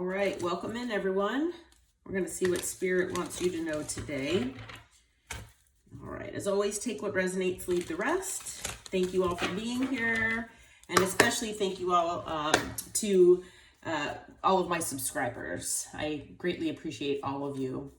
All right, welcome in everyone. We're going to see what Spirit wants you to know today. All right, as always, take what resonates, leave the rest. Thank you all for being here. And especially thank you all to all of my subscribers. I greatly appreciate all of you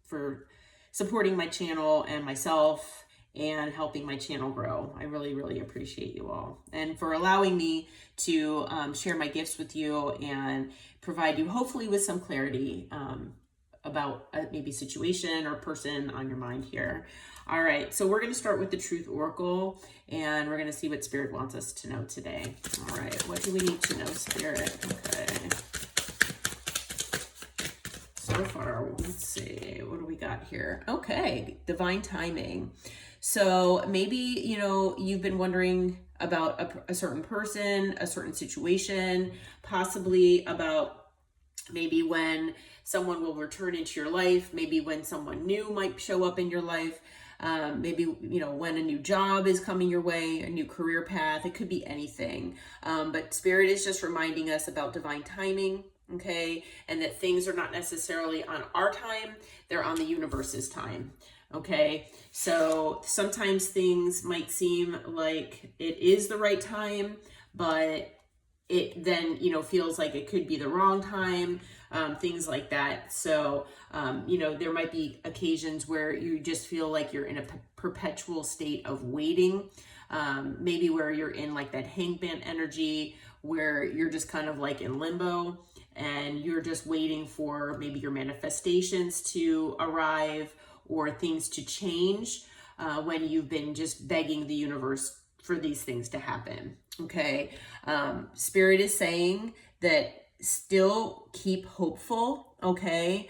for supporting my channel and myself and helping my channel grow. I really, really appreciate you all. And for allowing me to share my gifts with you and provide you hopefully with some clarity about maybe situation or person on your mind here. All right, so we're going to start with the Truth Oracle, and we're going to see what Spirit wants us to know today. All right, what do we need to know, Spirit? Okay. So far, let's see, what do we got here? Okay, divine timing. So maybe, you've been wondering about a certain person, a certain situation, possibly about maybe when someone will return into your life, maybe when someone new might show up in your life, maybe, when a new job is coming your way, a new career path. It could be anything. But Spirit is just reminding us about divine timing, okay? And that things are not necessarily on our time, they're on the universe's time. Okay, so sometimes things might seem like it is the right time, but it then, feels like it could be the wrong time, things like that. So, there might be occasions where you just feel like you're in a perpetual state of waiting, maybe where you're in like that hangman energy, where you're just kind of like in limbo and you're just waiting for maybe your manifestations to arrive or things to change when you've been just begging the universe for these things to happen, okay? Spirit is saying that still keep hopeful, okay?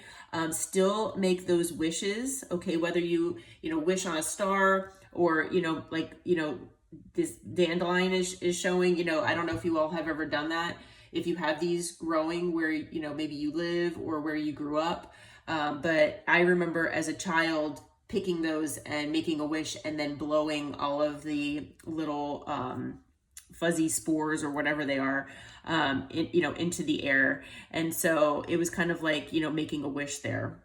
Still make those wishes, okay? Whether you wish on a star or, this dandelion is showing, I don't know if you all have ever done that. If you have these growing where, maybe you live or where you grew up, but I remember as a child picking those and making a wish and then blowing all of the little fuzzy spores or whatever they are, into the air. And so it was kind of like, making a wish there,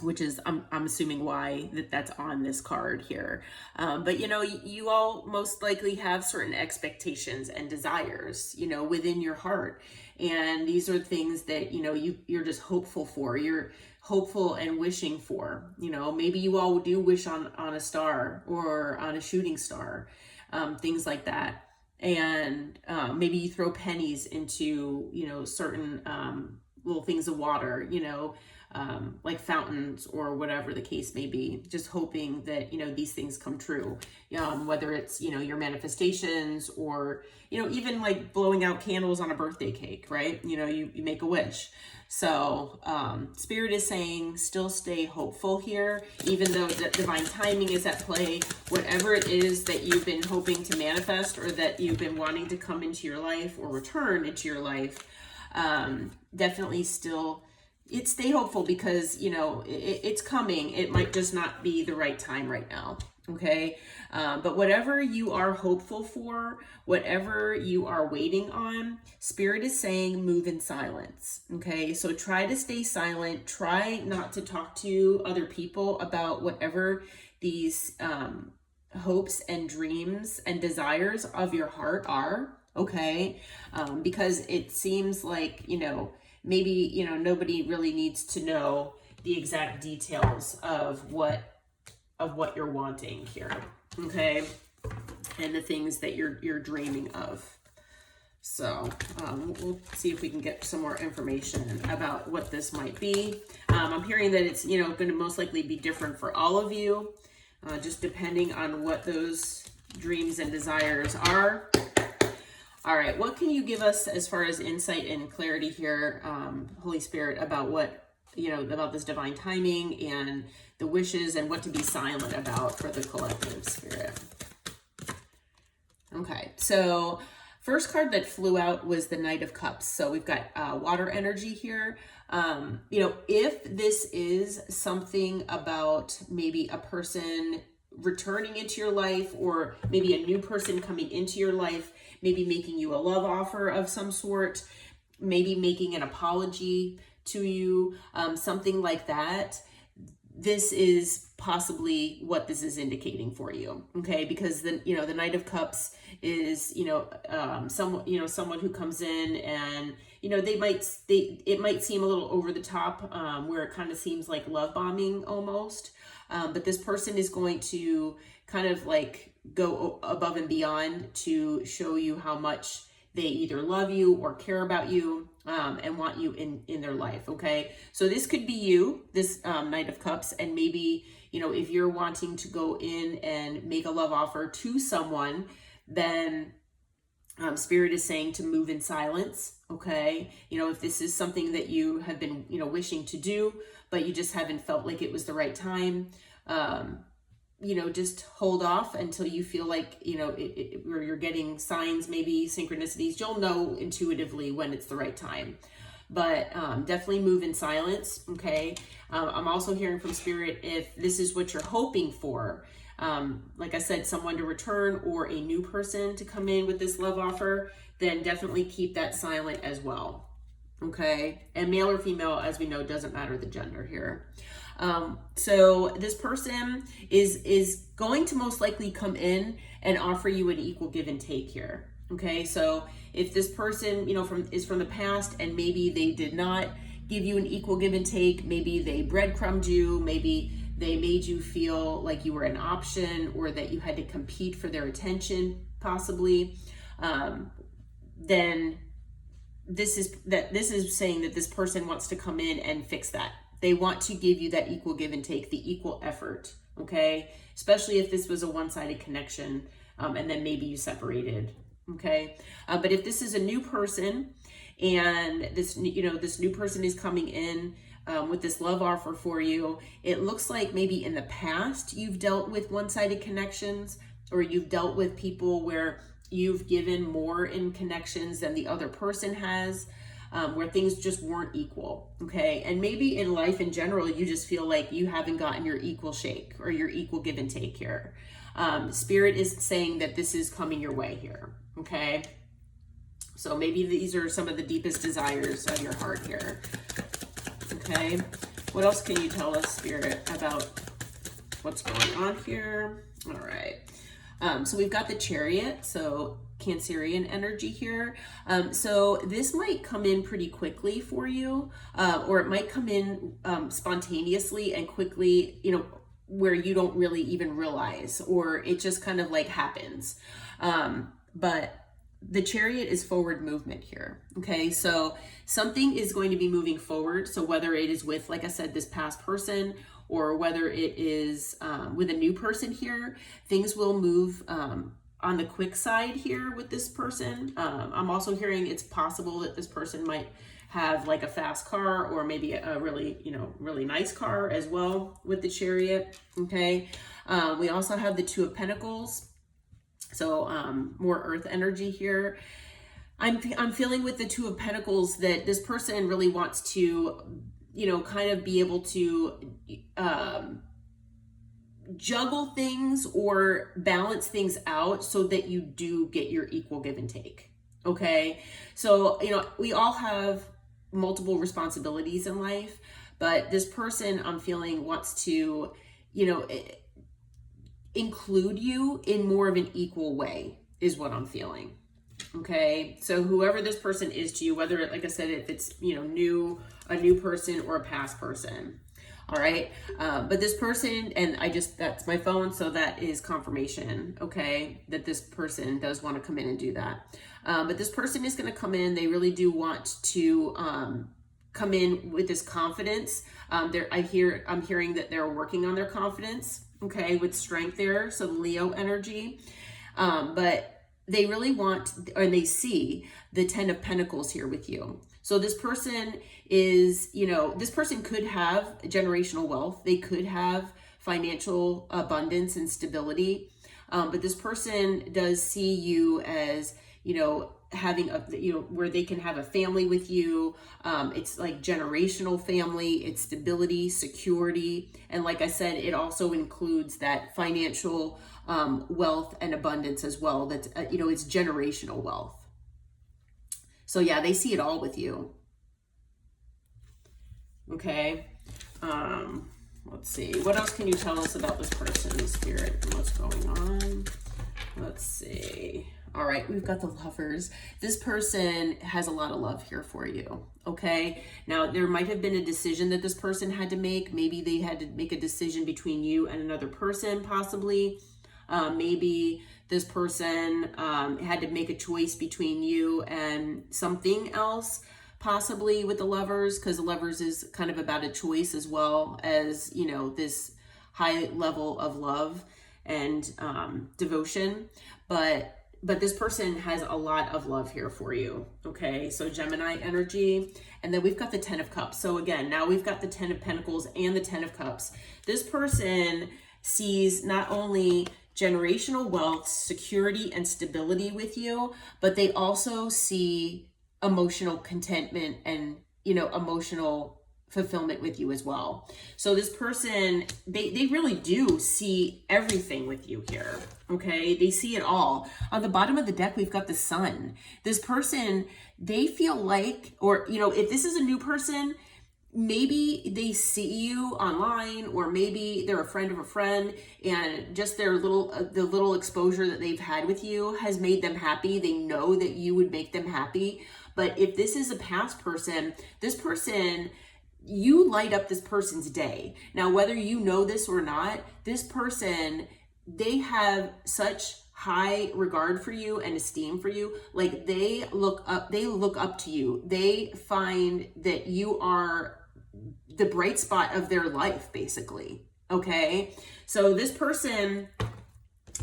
which is, I'm assuming why that's on this card here. But, you all most likely have certain expectations and desires, within your heart. And these are things that, you're just hopeful for. You're hopeful and wishing for, maybe you all do wish on a star or on a shooting star, things like that. And maybe you throw pennies into, certain little things of water, like fountains or whatever the case may be, just hoping that, these things come true, whether it's, your manifestations or, even like blowing out candles on a birthday cake, right? You make a wish. So Spirit is saying still stay hopeful here, even though the divine timing is at play. Whatever it is that you've been hoping to manifest or that you've been wanting to come into your life or return into your life, definitely still stay hopeful because, it's coming. It might just not be the right time right now. Okay. But whatever you are hopeful for, whatever you are waiting on, Spirit is saying move in silence. Okay. So try to stay silent. Try not to talk to other people about whatever these, hopes and dreams and desires of your heart are. Okay. Because it seems like, maybe, nobody really needs to know the exact details of what you're wanting here, okay? And the things that you're dreaming of. So we'll see if we can get some more information about what this might be. I'm hearing that it's, going to most likely be different for all of you, just depending on what those dreams and desires are. All right, what can you give us as far as insight and clarity here, Holy Spirit, about what, about this divine timing and the wishes and what to be silent about for the collective, Spirit? Okay, so first card that flew out was the Knight of Cups. So we've got water energy here. If this is something about maybe a person returning into your life or maybe a new person coming into your life, maybe making you a love offer of some sort, maybe making an apology to you, something like that. This is possibly what this is indicating for you, okay? Because the the Knight of Cups is someone who comes in, and it might seem a little over the top, where it kind of seems like love bombing almost, but this person is going to kind of like go above and beyond to show you how much they either love you or care about you, and want you in their life, okay? So this could be you, this Knight of Cups, and maybe, if you're wanting to go in and make a love offer to someone, then Spirit is saying to move in silence, okay? If this is something that you have been, wishing to do, but you just haven't felt like it was the right time, just hold off until you feel like, where you're getting signs, maybe synchronicities. You'll know intuitively when it's the right time, but definitely move in silence, okay? I'm also hearing from Spirit, if this is what you're hoping for, like I said, someone to return or a new person to come in with this love offer, then definitely keep that silent as well, okay? And male or female, as we know, doesn't matter the gender here. So this person is going to most likely come in and offer you an equal give and take here. Okay. So if this person, is from the past, and maybe they did not give you an equal give and take, maybe they breadcrumbed you, maybe they made you feel like you were an option, or that you had to compete for their attention, possibly, then this is saying that this person wants to come in and fix that. They want to give you that equal give and take, the equal effort, okay? Especially if this was a one-sided connection, and then maybe you separated, okay? But if this is a new person, and this new person is coming in with this love offer for you, it looks like maybe in the past you've dealt with one-sided connections, or you've dealt with people where you've given more in connections than the other person has, where things just weren't equal, okay? And maybe in life in general, you just feel like you haven't gotten your equal shake or your equal give and take here. Spirit is saying that this is coming your way here, okay? So maybe these are some of the deepest desires of your heart here, okay? What else can you tell us, Spirit, about what's going on here? All right. So we've got the Chariot, so Cancerian energy here. So this might come in pretty quickly for you, or it might come in spontaneously and quickly, where you don't really even realize, or it just kind of like happens. But the Chariot is forward movement here, okay? So something is going to be moving forward. So whether it is with, like I said, this past person, or whether it is with a new person here, things will move on the quick side here with this person. I'm also hearing it's possible that this person might have like a fast car, or maybe a really, really nice car as well with the Chariot, okay? We also have the Two of Pentacles. So more earth energy here. I'm feeling with the Two of Pentacles that this person really wants to, kind of be able to juggle things or balance things out so that you do get your equal give and take. Okay. So, we all have multiple responsibilities in life, but this person, I'm feeling, wants to, include you in more of an equal way, is what I'm feeling. Okay. So whoever this person is to you, whether, like I said, if it's, a new person or a past person. All right. But this person, and that's my phone. So that is confirmation. Okay. That this person does want to come in and do that. But this person is going to come in. They really do want to, come in with this confidence. I'm hearing that they're working on their confidence. Okay. With strength there. So Leo energy. But they really want, or they see the Ten of Pentacles here with you. So this person is, this person could have generational wealth. They could have financial abundance and stability. But this person does see you as, having a, where they can have a family with you. It's like generational family, it's stability, security. And like I said, it also includes that financial wealth and abundance as well. That's, it's generational wealth. So yeah, they see it all with you. Okay. Let's see. What else can you tell us about this person, Spirit, and what's going on? Let's see. All right, we've got the Lovers. This person has a lot of love here for you, okay? Now, there might have been a decision that this person had to make. Maybe they had to make a decision between you and another person, possibly. Maybe this person had to make a choice between you and something else, possibly with the Lovers, because the Lovers is kind of about a choice as well as, you know, this high level of love and devotion. But this person has a lot of love here for you, okay? So Gemini energy, and then we've got the 10 of Cups. So again, now we've got the 10 of Pentacles and the 10 of Cups. This person sees not only generational wealth, security, and stability with you, but they also see emotional contentment and, you know, emotional fulfillment with you as well. So this person, they really do see everything with you here, okay? They see it all. On the bottom of the deck, we've got the Sun. This person, they feel like, or, you know, if this is a new person, maybe they see you online, or maybe they're a friend of a friend, and just their the little exposure that they've had with you has made them happy. They know that you would make them happy. But if this is a past person, this person, you light up this person's day. Now, whether you know this or not, this person, they have such high regard for you and esteem for you. Like they look up to you. They find that you are the bright spot of their life, basically. Okay. So this person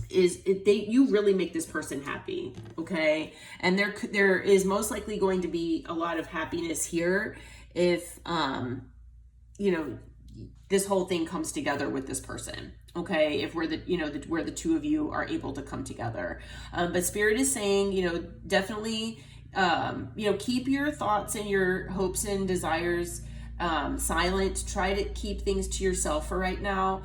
you really make this person happy. Okay. And there is most likely going to be a lot of happiness here if, you know, this whole thing comes together with this person. Okay. If we're where the two of you are able to come together. But Spirit is saying, you know, definitely, you know, keep your thoughts and your hopes and desires silent. Try to keep things to yourself for right now,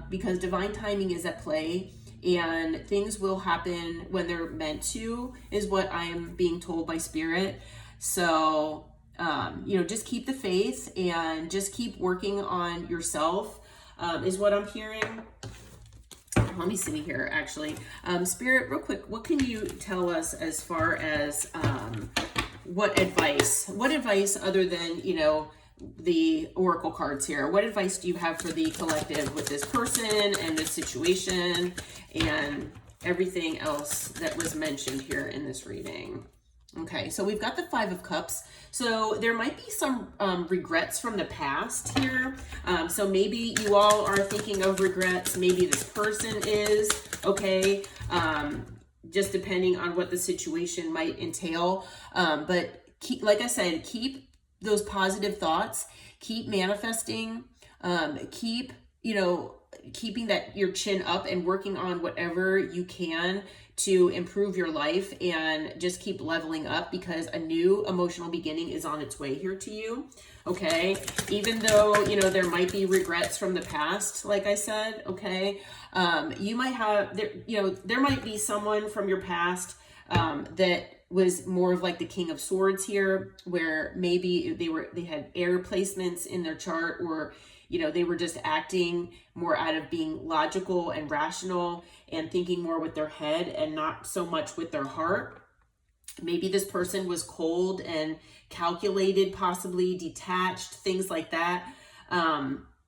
because divine timing is at play. And things will happen when they're meant to, is what I am being told by Spirit. So, you know, just keep the faith and just keep working on yourself, is what I'm hearing. Let me see here, actually. Spirit, real quick, what can you tell us as far as what advice other than, you know, the oracle cards here, what advice do you have for the collective with this person and this situation and everything else that was mentioned here in this reading? Okay, so we've got the 5 of Cups. So there might be some regrets from the past here. So maybe you all are thinking of regrets. Maybe this person is, okay, just depending on what the situation might entail. But like I said, keep those positive thoughts, keep manifesting, keep, you know, keeping that your chin up and working on whatever you can to improve your life, and just keep leveling up, because a new emotional beginning is on its way here to you. Okay. Even though, you know, there might be regrets from the past, like I said, okay. You might have, you know, there might be someone from your past, that was more of like the King of Swords here, where maybe they had air placements in their chart, or, you know, they were just acting more out of being logical and rational and thinking more with their head and not so much with their heart. Maybe this person was cold and calculated, possibly detached, things like that.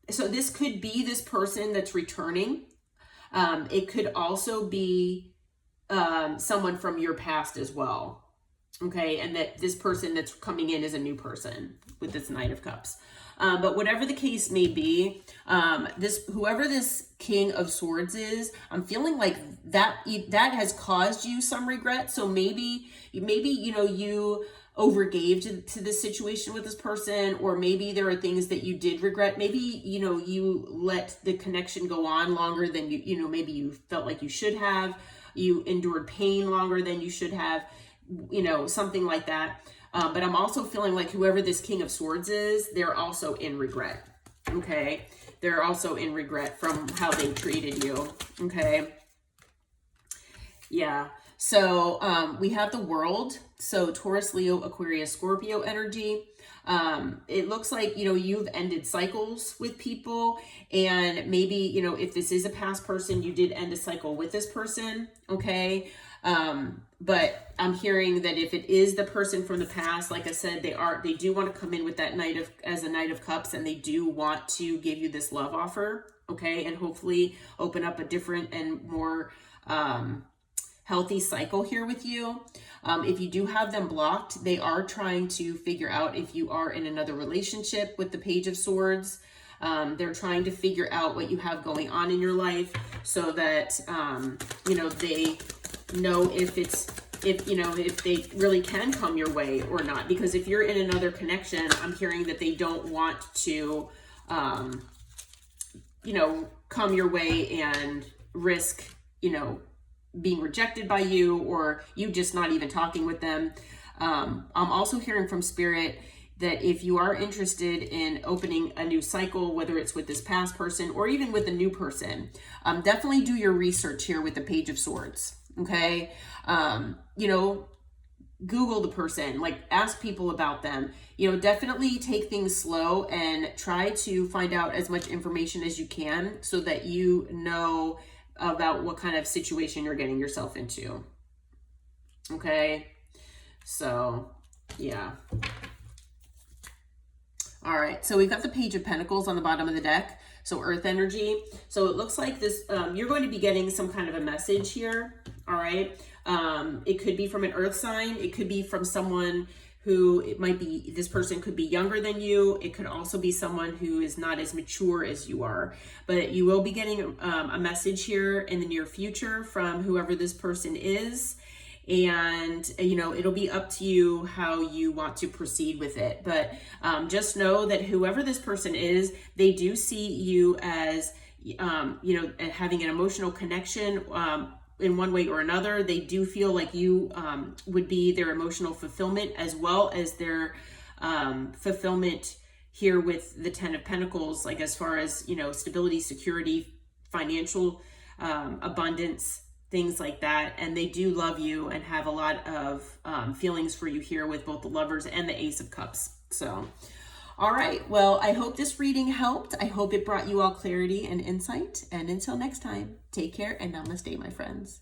So this could be this person that's returning. It could also be someone from your past as well. Okay. And that this person that's coming in is a new person with this Knight of Cups. But whatever the case may be, whoever this King of Swords is, I'm feeling like that has caused you some regret. So maybe, you know, you overgave to this situation with this person, or maybe there are things that you did regret. Maybe, you know, you let the connection go on longer than you know, maybe you felt like you should have. You endured pain longer than you should have, you know, something like that. But I'm also feeling like whoever this King of Swords is, they're also in regret. Okay. They're also in regret from how they treated you. Okay. Yeah. So we have the World. So Taurus, Leo, Aquarius, Scorpio energy. It looks like, you've ended cycles with people, and maybe, if this is a past person, you did end a cycle with this person. Okay. But I'm hearing that if it is the person from the past, like I said, they do want to come in with that as a Knight of Cups, and they do want to give you this love offer. Okay. And hopefully open up a different and more, healthy cycle here with you. If you do have them blocked, they are trying to figure out if you are in another relationship with the Page of Swords. They're trying to figure out what you have going on in your life, so that, they know if they really can come your way or not. Because if you're in another connection, I'm hearing that they don't want to, come your way and risk, being rejected by you, or you just not even talking with them. I'm also hearing from Spirit that if you are interested in opening a new cycle, whether it's with this past person or even with a new person, definitely do your research here with the Page of Swords. Okay. Google the person, like ask people about them, definitely take things slow and try to find out as much information as you can, so that you know about what kind of situation you're getting yourself into. Okay. So yeah. All right. So we've got the Page of Pentacles on the bottom of the deck. So Earth energy. So it looks like this, you're going to be getting some kind of a message here. All right. It could be from an Earth sign. It could be from someone who, this person could be younger than you. It could also be someone who is not as mature as you are, but you will be getting a message here in the near future from whoever this person is. And, it'll be up to you how you want to proceed with it. But just know that whoever this person is, they do see you as, having an emotional connection, in one way or another. They do feel like you would be their emotional fulfillment, as well as their fulfillment here with the Ten of Pentacles, like as far as, stability, security, financial abundance, things like that. And they do love you and have a lot of feelings for you here with both the Lovers and the Ace of Cups. So, all right. Well, I hope this reading helped. I hope it brought you all clarity and insight. And until next time, take care and namaste, my friends.